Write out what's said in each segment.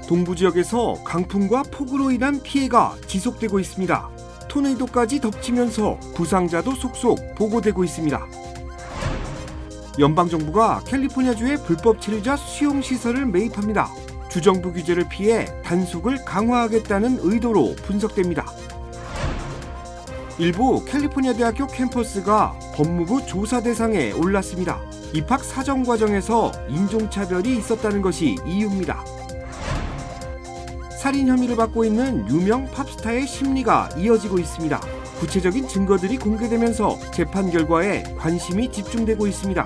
동부 지역에서 강풍과 폭우로 인한 피해가 지속되고 있습니다. 토네이도까지 덮치면서 부상자도 속속 보고되고 있습니다. 연방정부가 캘리포니아주에 불법 체류자 수용시설을 매입합니다. 주정부 규제를 피해 단속을 강화하겠다는 의도로 분석됩니다. 일부 캘리포니아 대학교 캠퍼스가 법무부 조사 대상에 올랐습니다. 입학 사정 과정에서 인종차별이 있었다는 것이 이유입니다. 살인 혐의를 받고 있는 유명 팝스타의 심리가 이어지고 있습니다. 구체적인 증거들이 공개되면서 재판 결과에 관심이 집중되고 있습니다.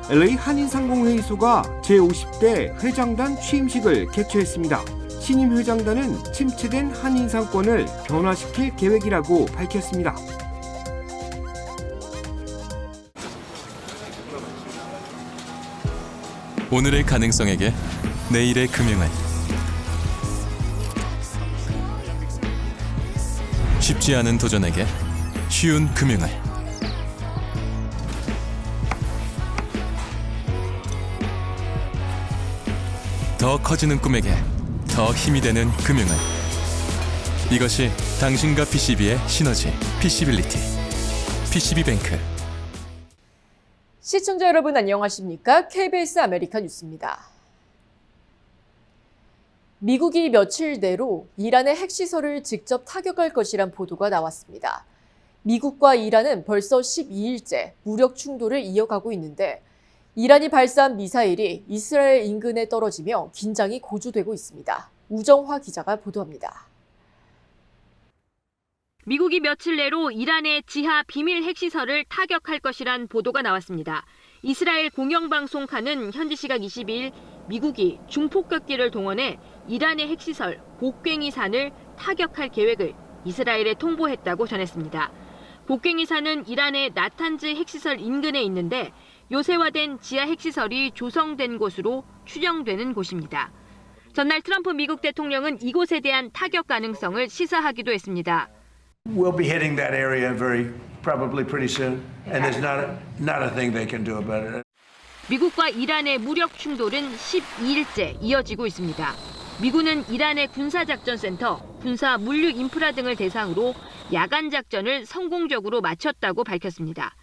LA 한인상공회의소가 제50대 회장단 취임식을 개최했습니다. 신임 회장단은 침체된 한인상권을 변화시킬 계획이라고 밝혔습니다. 오늘의 가능성에게 내일의 금융을 쉽지 않은 도전에게 쉬운 금융을 더 커지는 꿈에게 더 힘이 되는 금융을 이것이 당신과 PCB의 시너지 PC빌리티 PCB뱅크. 시청자 여러분 안녕하십니까? KBS 아메리카 뉴스입니다. 미국이 며칠 내로 이란의 핵시설을 직접 타격할 것이란 보도가 나왔습니다. 미국과 이란은 벌써 12일째 무력 충돌을 이어가고 있는데 이란이 발사한 미사일이 이스라엘 인근에 떨어지며 긴장이 고조되고 있습니다. 우정화 기자가 보도합니다. 미국이 며칠 내로 이란의 지하 비밀 핵시설을 타격할 것이란 보도가 나왔습니다. 이스라엘 공영방송 칸은 현지 시각 22일 미국이 중폭격기를 동원해 이란의 핵시설 복괭이산을 타격할 계획을 이스라엘에 통보했다고 전했습니다. 복괭이산은 이란의 나탄즈 핵시설 인근에 있는데 요새화된 지하 핵시설이 조성된 곳으로 추정되는 곳입니다. 전날 트럼프 미국 대통령은 이곳에 대한 타격 가능성을 시사하기도 했습니다. We'll be hitting that area probably pretty soon, and there's not a thing they can do about it. 미국과 이란의 무력 충돌은 12일째 이어지고 있습니다. 미군은 이란의 군사작전센터, 군사 물류 인프라 등을 대상으로 야간 작전을 성공적으로 마쳤다고 밝혔습니다.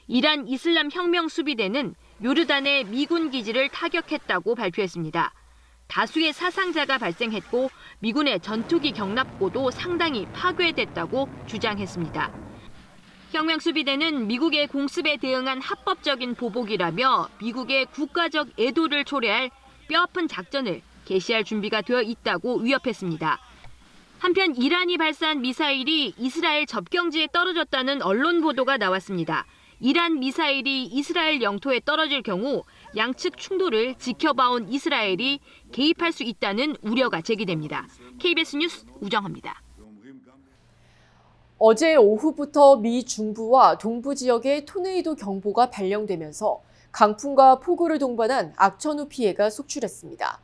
이란 이슬람 혁명 수비대는 요르단의 미군 기지를 타격했다고 발표했습니다. 다수의 사상자가 발생했고 미군의 전투기 경납고도 상당히 파괴됐다고 주장했습니다. 혁명 수비대는 미국의 공습에 대응한 합법적인 보복이라며 미국의 국가적 애도를 초래할 뼈아픈 작전을 개시할 준비가 되어 있다고 위협했습니다. 한편 이란이 발사한 미사일이 이스라엘 접경지에 떨어졌다는 언론 보도가 나왔습니다. 이란 미사일이 이스라엘 영토에 떨어질 경우 양측 충돌을 지켜봐온 이스라엘이 개입할 수 있다는 우려가 제기됩니다. KBS 뉴스 우정화입니다. 어제 오후부터 미 중부와 동부 지역에 토네이도 경보가 발령되면서 강풍과 폭우를 동반한 악천후 피해가 속출했습니다.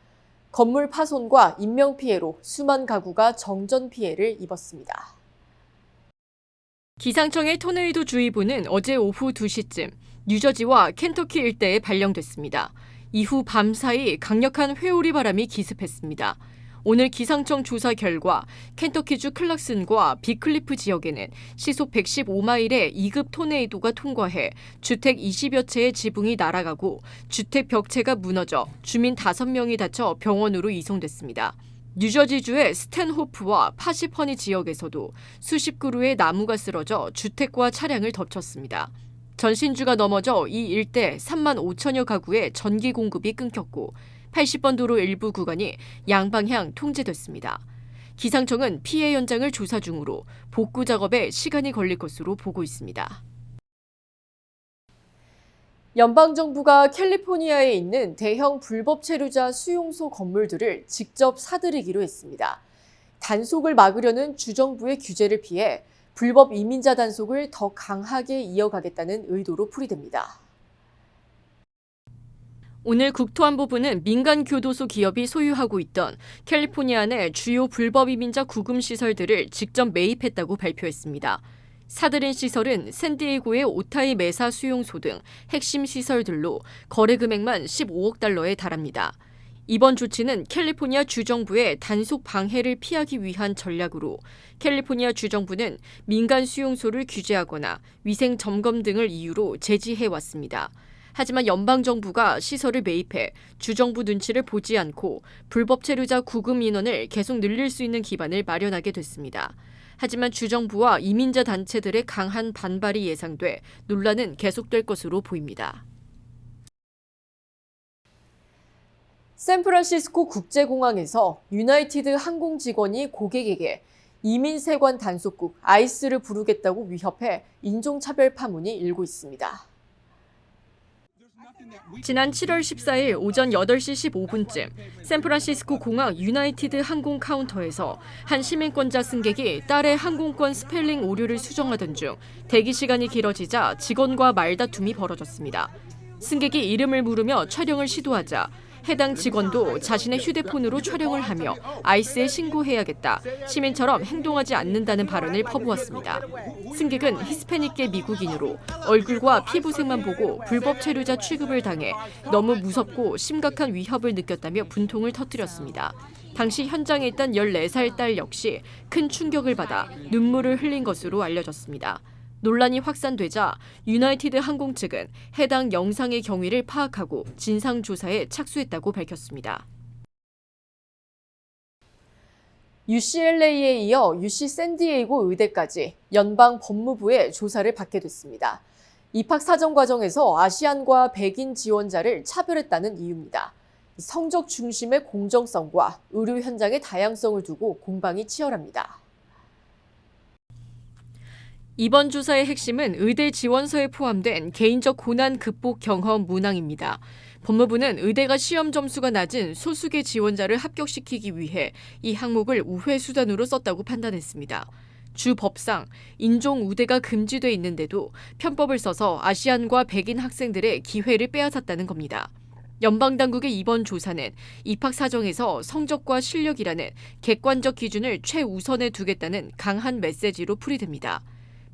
건물 파손과 인명피해로 수만 가구가 정전 피해를 입었습니다. 기상청의 토네이도 주의보는 어제 오후 2시쯤 뉴저지와 켄터키 일대에 발령됐습니다. 이후 밤사이 강력한 회오리 바람이 기습했습니다. 오늘 기상청 조사 결과 켄터키주 클락슨과 비클리프 지역에는 시속 115마일의 2급 토네이도가 통과해 주택 20여 채의 지붕이 날아가고 주택 벽체가 무너져 주민 5명이 다쳐 병원으로 이송됐습니다. 뉴저지주의 스탠호프와 파시퍼니 지역에서도 수십 그루의 나무가 쓰러져 주택과 차량을 덮쳤습니다. 전신주가 넘어져 이 일대 3만 5천여 가구의 전기 공급이 끊겼고 80번 도로 일부 구간이 양방향 통제됐습니다. 기상청은 피해 현장을 조사 중으로 복구 작업에 시간이 걸릴 것으로 보고 있습니다. 연방정부가 캘리포니아에 있는 대형 불법 체류자 수용소 건물들을 직접 사들이기로 했습니다. 단속을 막으려는 주정부의 규제를 피해 불법 이민자 단속을 더 강하게 이어가겠다는 의도로 풀이됩니다. 오늘 국토안보부는 민간 교도소 기업이 소유하고 있던 캘리포니아 내 주요 불법 이민자 구금 시설들을 직접 매입했다고 발표했습니다. 사들인 시설은 샌디에이고의 오타이 메사 수용소 등 핵심 시설들로 거래 금액만 $15억 달러에 달합니다. 이번 조치는 캘리포니아 주정부의 단속 방해를 피하기 위한 전략으로 캘리포니아 주정부는 민간 수용소를 규제하거나 위생 점검 등을 이유로 제지해 왔습니다. 하지만 연방정부가 시설을 매입해 주정부 눈치를 보지 않고 불법 체류자 구금 인원을 계속 늘릴 수 있는 기반을 마련하게 됐습니다. 하지만 주정부와 이민자 단체들의 강한 반발이 예상돼 논란은 계속될 것으로 보입니다. 샌프란시스코 국제공항에서 유나이티드 항공 직원이 고객에게 이민세관 단속국 ICE를 부르겠다고 위협해 인종차별 파문이 일고 있습니다. 지난 7월 14일 오전 8시 15분쯤 샌프란시스코 공항 유나이티드 항공 카운터에서 한 시민권자 승객이 딸의 항공권 스펠링 오류를 수정하던 중 대기 시간이 길어지자 직원과 말다툼이 벌어졌습니다. 승객이 이름을 물으며 촬영을 시도하자 해당 직원도 자신의 휴대폰으로 촬영을 하며 아이스에 신고해야겠다, 시민처럼 행동하지 않는다는 발언을 퍼부었습니다. 승객은 히스패닉계 미국인으로 얼굴과 피부색만 보고 불법 체류자 취급을 당해 너무 무섭고 심각한 위협을 느꼈다며 분통을 터뜨렸습니다. 당시 현장에 있던 14살 딸 역시 큰 충격을 받아 눈물을 흘린 것으로 알려졌습니다. 논란이 확산되자 유나이티드 항공 측은 해당 영상의 경위를 파악하고 진상조사에 착수했다고 밝혔습니다. UCLA에 이어 UC 샌디에이고 의대까지 연방 법무부의 조사를 받게 됐습니다. 입학 사정 과정에서 아시안과 백인 지원자를 차별했다는 이유입니다. 성적 중심의 공정성과 의료 현장의 다양성을 두고 공방이 치열합니다. 이번 조사의 핵심은 의대 지원서에 포함된 개인적 고난 극복 경험 문항입니다. 법무부는 의대가 시험 점수가 낮은 소수계 지원자를 합격시키기 위해 이 항목을 우회 수단으로 썼다고 판단했습니다. 주 법상 인종 우대가 금지돼 있는데도 편법을 써서 아시안과 백인 학생들의 기회를 빼앗았다는 겁니다. 연방당국의 이번 조사는 입학 사정에서 성적과 실력이라는 객관적 기준을 최우선에 두겠다는 강한 메시지로 풀이됩니다.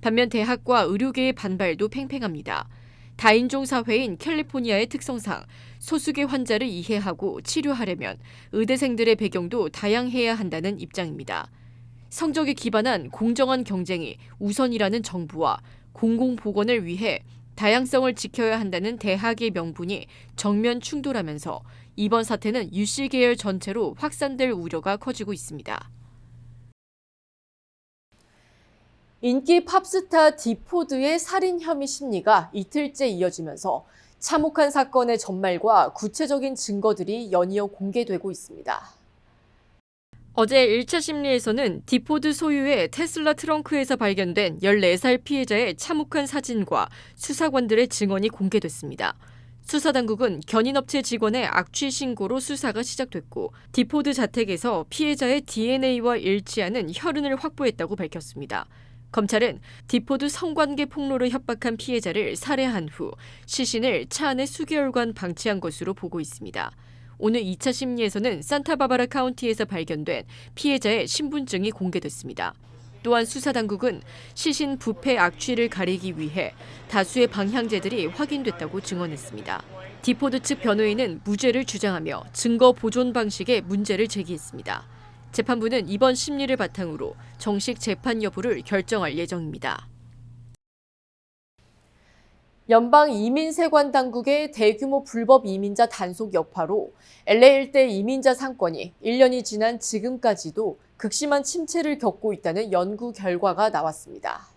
반면 대학과 의료계의 반발도 팽팽합니다. 다인종 사회인 캘리포니아의 특성상 소수계 환자를 이해하고 치료하려면 의대생들의 배경도 다양해야 한다는 입장입니다. 성적에 기반한 공정한 경쟁이 우선이라는 정부와 공공보건을 위해 다양성을 지켜야 한다는 대학의 명분이 정면 충돌하면서 이번 사태는 UC 계열 전체로 확산될 우려가 커지고 있습니다. 인기 팝스타 디포드의 살인 혐의 심리가 이틀째 이어지면서 참혹한 사건의 전말과 구체적인 증거들이 연이어 공개되고 있습니다. 어제 1차 심리에서는 디포드 소유의 테슬라 트렁크에서 발견된 14살 피해자의 참혹한 사진과 수사관들의 증언이 공개됐습니다. 수사당국은 견인업체 직원의 악취 신고로 수사가 시작됐고 디포드 자택에서 피해자의 DNA와 일치하는 혈흔을 확보했다고 밝혔습니다. 검찰은 디포드 성관계 폭로를 협박한 피해자를 살해한 후 시신을 차 안에 수개월간 방치한 것으로 보고 있습니다. 오늘 2차 심리에서는 산타바바라 카운티에서 발견된 피해자의 신분증이 공개됐습니다. 또한 수사당국은 시신 부패 악취를 가리기 위해 다수의 방향제들이 확인됐다고 증언했습니다. 디포드 측 변호인은 무죄를 주장하며 증거 보존 방식에 문제를 제기했습니다. 재판부는 이번 심리를 바탕으로 정식 재판 여부를 결정할 예정입니다. 연방 이민세관 당국의 대규모 불법 이민자 단속 여파로 LA 일대 이민자 상권이 1년이 지난 지금까지도 극심한 침체를 겪고 있다는 연구 결과가 나왔습니다.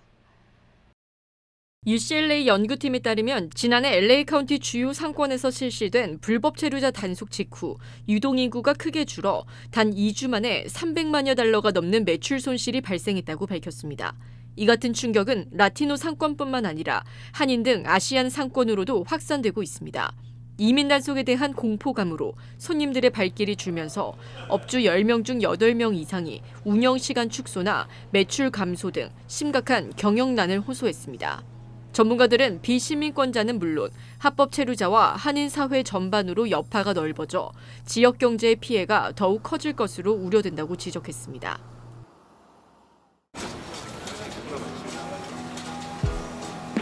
UCLA 연구팀에 따르면 지난해 LA 카운티 주요 상권에서 실시된 불법 체류자 단속 직후 유동인구가 크게 줄어 단 2주 만에 300만여 달러가 넘는 매출 손실이 발생했다고 밝혔습니다. 이 같은 충격은 라티노 상권뿐만 아니라 한인 등 아시안 상권으로도 확산되고 있습니다. 이민 단속에 대한 공포감으로 손님들의 발길이 줄면서 업주 10명 중 8명 이상이 운영시간 축소나 매출 감소 등 심각한 경영난을 호소했습니다. 전문가들은 비시민권자는 물론 합법 체류자와 한인 사회 전반으로 여파가 넓어져 지역 경제의 피해가 더욱 커질 것으로 우려된다고 지적했습니다.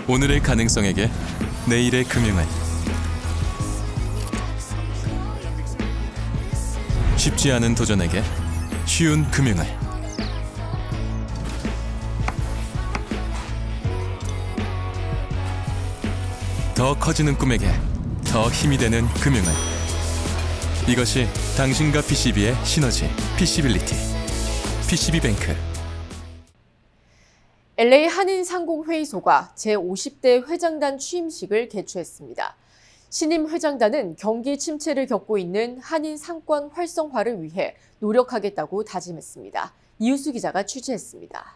오늘의 가능성에게 내일의 금융을 쉽지 않은 도전에게 쉬운 금융을. 더 커지는 꿈에게 더 힘이 되는 금융을. 이것이 당신과 PCB의 시너지, PC빌리티. PCB뱅크. LA 한인상공회의소가 제50대 회장단 취임식을 개최했습니다. 신임 회장단은 경기 침체를 겪고 있는 한인 상권 활성화를 위해 노력하겠다고 다짐했습니다. 이우수 기자가 취재했습니다.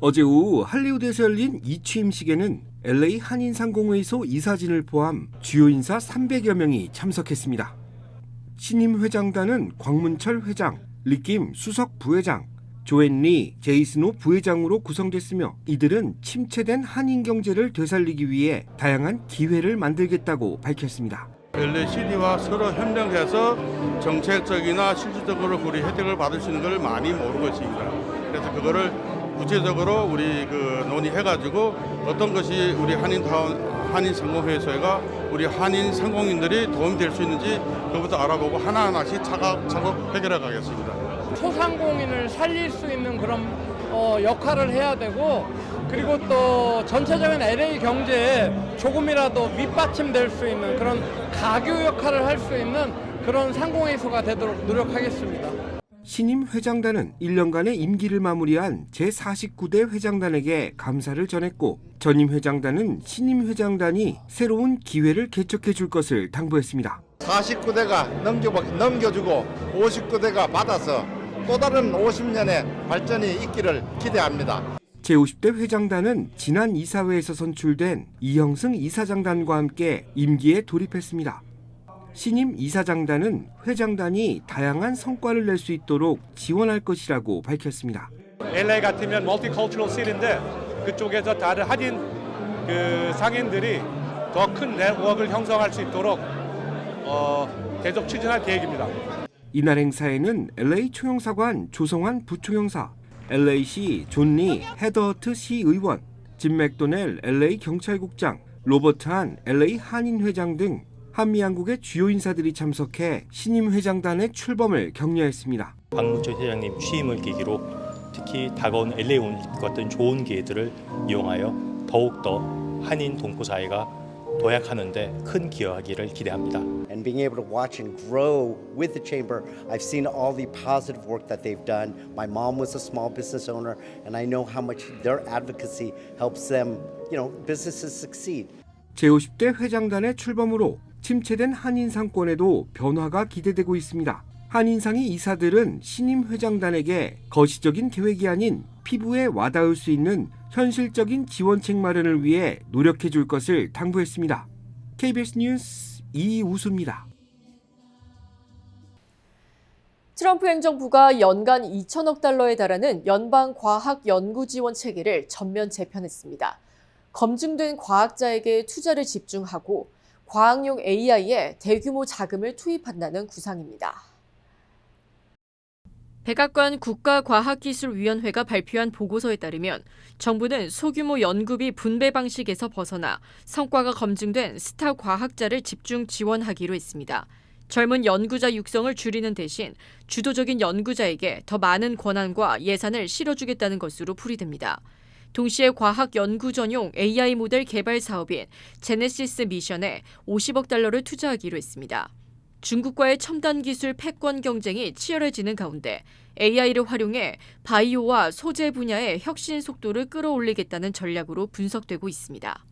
어제 오후 할리우드에서 열린 이 취임식에는 LA 한인상공회의소 이사진을 포함 주요 인사 300여 명이 참석했습니다. 신임 회장단은 광문철 회장, 리킴 수석 부회장, 조앤리, 제이스노 부회장으로 구성됐으며 이들은 침체된 한인 경제를 되살리기 위해 다양한 기회를 만들겠다고 밝혔습니다. LACD와 서로 협력해서 정책적이나 실질적으로 우리 혜택을 받을 수 있는 걸 많이 모르고 있습니다. 그래서 그거를 구체적으로 우리 논의해가지고 어떤 것이 우리 한인상공회의소가 우리 한인 상공인들이 도움이 될 수 있는지 그것부터 알아보고 하나하나씩 차곡차곡 해결해 가겠습니다. 소상공인을 살릴 수 있는 그런 역할을 해야 되고, 그리고 또 전체적인 LA 경제에 조금이라도 밑받침될 수 있는 그런 가교 역할을 할 수 있는 그런 상공회의소가 되도록 노력하겠습니다. 신임 회장단은 1년간의 임기를 마무리한 제49대 회장단에게 감사를 전했고 전임 회장단은 신임 회장단이 새로운 기회를 개척해 줄 것을 당부했습니다. 49대가 넘겨주고 59대가 받아서 또 다른 50년의 발전이 있기를 기대합니다. 제50대 회장단은 지난 이사회에서 선출된 이형승 이사장단과 함께 임기에 돌입했습니다. 신임 이사장단은 회장단이 다양한 성과를 낼 수 있도록 지원할 것이라고 밝혔습니다. LA 같으면 멀티컬처럴 시티인데 그쪽에서 다른 한인 상인들이 더 큰 네트워크를 형성할 수 있도록 계속 추진할 계획입니다. 이날 행사에는 LA 총영사관 조성환 부총영사, LA시 존리 헤더트 시의원, 짐 맥도넬 LA 경찰국장, 로버트 한 LA 한인회장 등 한미양국의 주요 인사들이 참석해 신임 회장단의 출범을 격려했습니다. 박문철 회장님 취임을 계기로 특히 다가온 LA 올림픽 같은 좋은 기회들을 이용하여 더욱더 한인 동포 사회가 도약하는 데 큰 기여하기를 기대합니다. And being able to watch and grow with the chamber, I've seen all the positive work that they've done. My mom was a small business owner, and I know how much their advocacy helps them, businesses succeed. 제50대 회장단의 출범으로 침체된 한인 상권에도 변화가 기대되고 있습니다. 한인상의 이사들은 신임 회장단에게 거시적인 계획이 아닌 피부에 와닿을 수 있는 현실적인 지원책 마련을 위해 노력해 줄 것을 당부했습니다. KBS 뉴스 이우수입니다. 트럼프 행정부가 연간 2천억 달러에 달하는 연방 과학 연구 지원 체계를 전면 재편했습니다. 검증된 과학자에게 투자를 집중하고 과학용 AI에 대규모 자금을 투입한다는 구상입니다. 백악관 국가과학기술위원회가 발표한 보고서에 따르면 정부는 소규모 연구비 분배 방식에서 벗어나 성과가 검증된 스타 과학자를 집중 지원하기로 했습니다. 젊은 연구자 육성을 줄이는 대신 주도적인 연구자에게 더 많은 권한과 예산을 실어주겠다는 것으로 풀이됩니다. 동시에 과학 연구 전용 AI 모델 개발 사업인 제네시스 미션에 50억 달러를 투자하기로 했습니다. 중국과의 첨단 기술 패권 경쟁이 치열해지는 가운데 AI를 활용해 바이오와 소재 분야의 혁신 속도를 끌어올리겠다는 전략으로 분석되고 있습니다.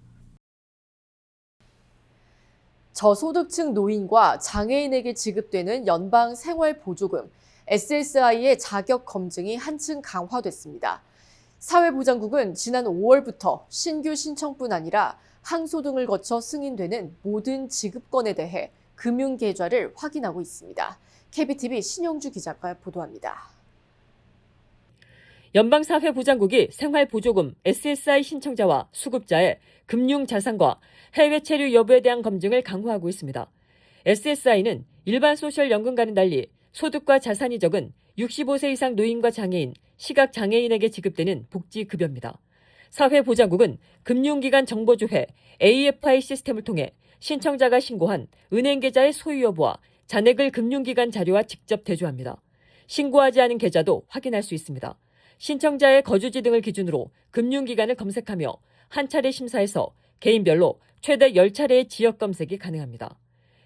저소득층 노인과 장애인에게 지급되는 연방 생활보조금 SSI의 자격 검증이 한층 강화됐습니다. 사회보장국은 지난 5월부터 신규 신청뿐 아니라 항소 등을 거쳐 승인되는 모든 지급건에 대해 금융계좌를 확인하고 있습니다. KBTV 신영주 기자가 보도합니다. 연방사회보장국이 생활보조금 SSI 신청자와 수급자의 금융자산과 해외 체류 여부에 대한 검증을 강화하고 있습니다. SSI는 일반 소셜연금과는 달리 소득과 자산이 적은 65세 이상 노인과 장애인, 시각장애인에게 지급되는 복지급여입니다. 사회보장국은 금융기관 정보조회 AFI 시스템을 통해 신청자가 신고한 은행계좌의 소유 여부와 잔액을 금융기관 자료와 직접 대조합니다. 신고하지 않은 계좌도 확인할 수 있습니다. 신청자의 거주지 등을 기준으로 금융기관을 검색하며 한 차례 심사해서 개인별로 최대 10차례의 지역 검색이 가능합니다.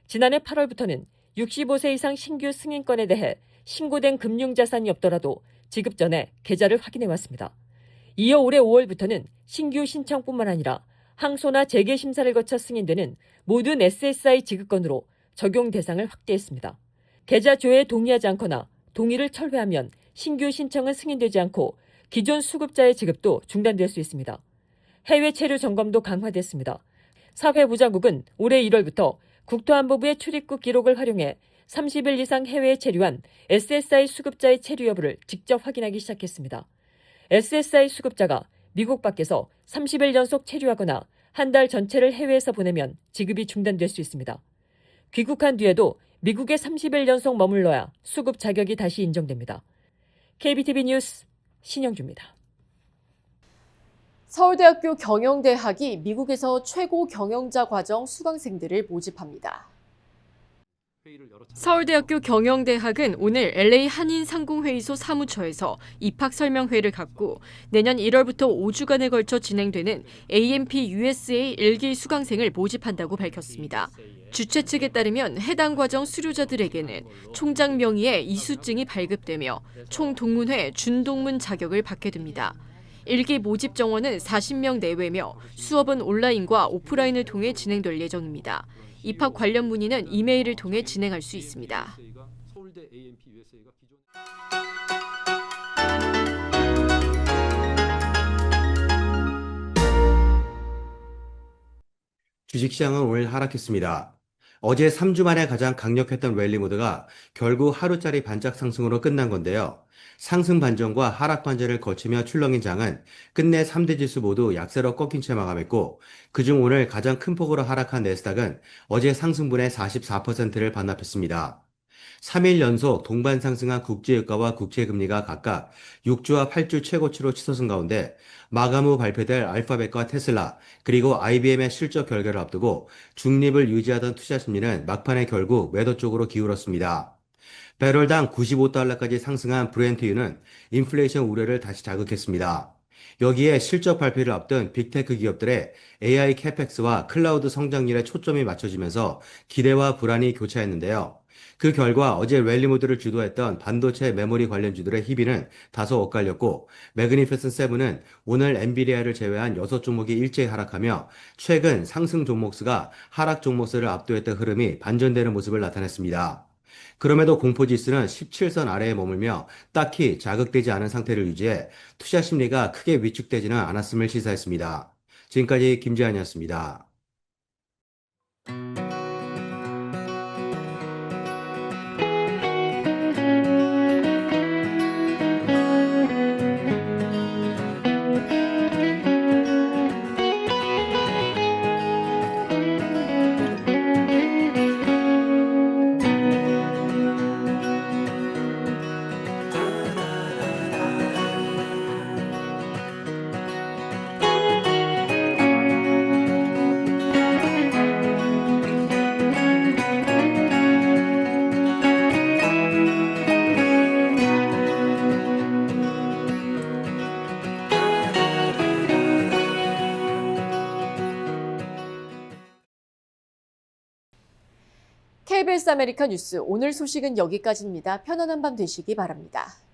지난해 8월부터는 65세 이상 신규 승인권에 대해 신고된 금융자산이 없더라도 지급 전에 계좌를 확인해 왔습니다. 이어 올해 5월부터는 신규 신청뿐만 아니라 항소나 재개 심사를 거쳐 승인되는 모든 SSI 지급건으로 적용 대상을 확대했습니다. 계좌 조회에 동의하지 않거나 동의를 철회하면 신규 신청은 승인되지 않고 기존 수급자의 지급도 중단될 수 있습니다. 해외 체류 점검도 강화됐습니다. 사회보장국은 올해 1월부터 국토안보부의 출입국 기록을 활용해 30일 이상 해외에 체류한 SSI 수급자의 체류 여부를 직접 확인하기 시작했습니다. SSI 수급자가 미국 밖에서 30일 연속 체류하거나 한 달 전체를 해외에서 보내면 지급이 중단될 수 있습니다. 귀국한 뒤에도 미국에 30일 연속 머물러야 수급 자격이 다시 인정됩니다. KBTV 뉴스 신영주입니다. 서울대학교 경영대학이 미국에서 최고 경영자 과정 수강생들을 모집합니다. 서울대학교 경영대학은 오늘 LA 한인상공회의소 사무처에서 입학설명회를 갖고 내년 1월부터 5주간에 걸쳐 진행되는 AMP USA 1기 수강생을 모집한다고 밝혔습니다. 주최 측에 따르면 해당 과정 수료자들에게는 총장 명의의 이수증이 발급되며 총동문회 준동문 자격을 받게 됩니다. 1기 모집 정원은 40명 내외며 수업은 온라인과 오프라인을 통해 진행될 예정입니다. 입학 관련 문의는 이메일을 통해 진행할 수 있습니다. 주식시장은 오늘 하락했습니다. 어제 3주 만에 가장 강력했던 랠리 모드가 결국 하루짜리 반짝 상승으로 끝난 건데요. 상승 반전과 하락 반전을 거치며 출렁인 장은 끝내 3대 지수 모두 약세로 꺾인 채 마감했고 그중 오늘 가장 큰 폭으로 하락한 내스닥은 어제 상승분의 44%를 반납했습니다. 3일 연속 동반 상승한 국제유가와 국채금리가 각각 6주와 8주 최고치로 치솟은 가운데 마감 후 발표될 알파벳과 테슬라 그리고 IBM의 실적 결과를 앞두고 중립을 유지하던 투자 심리는 막판에 결국 매도 쪽으로 기울었습니다. 배럴당 95달러까지 상승한 브렌트유는 인플레이션 우려를 다시 자극했습니다. 여기에 실적 발표를 앞둔 빅테크 기업들의 AI 캐펙스와 클라우드 성장률에 초점이 맞춰지면서 기대와 불안이 교차했는데요. 그 결과 어제 랠리 모드를 주도했던 반도체 메모리 관련주들의 희비는 다소 엇갈렸고 매그니피센트 세븐은 오늘 엔비디아를 제외한 6종목이 일제히 하락하며 최근 상승 종목수가 하락 종목수를 압도했던 흐름이 반전되는 모습을 나타냈습니다. 그럼에도 공포지수는 17선 아래에 머물며 딱히 자극되지 않은 상태를 유지해 투자 심리가 크게 위축되지는 않았음을 시사했습니다. 지금까지 김재환이었습니다. KBS 아메리카 뉴스 오늘 소식은 여기까지입니다. 편안한 밤 되시기 바랍니다.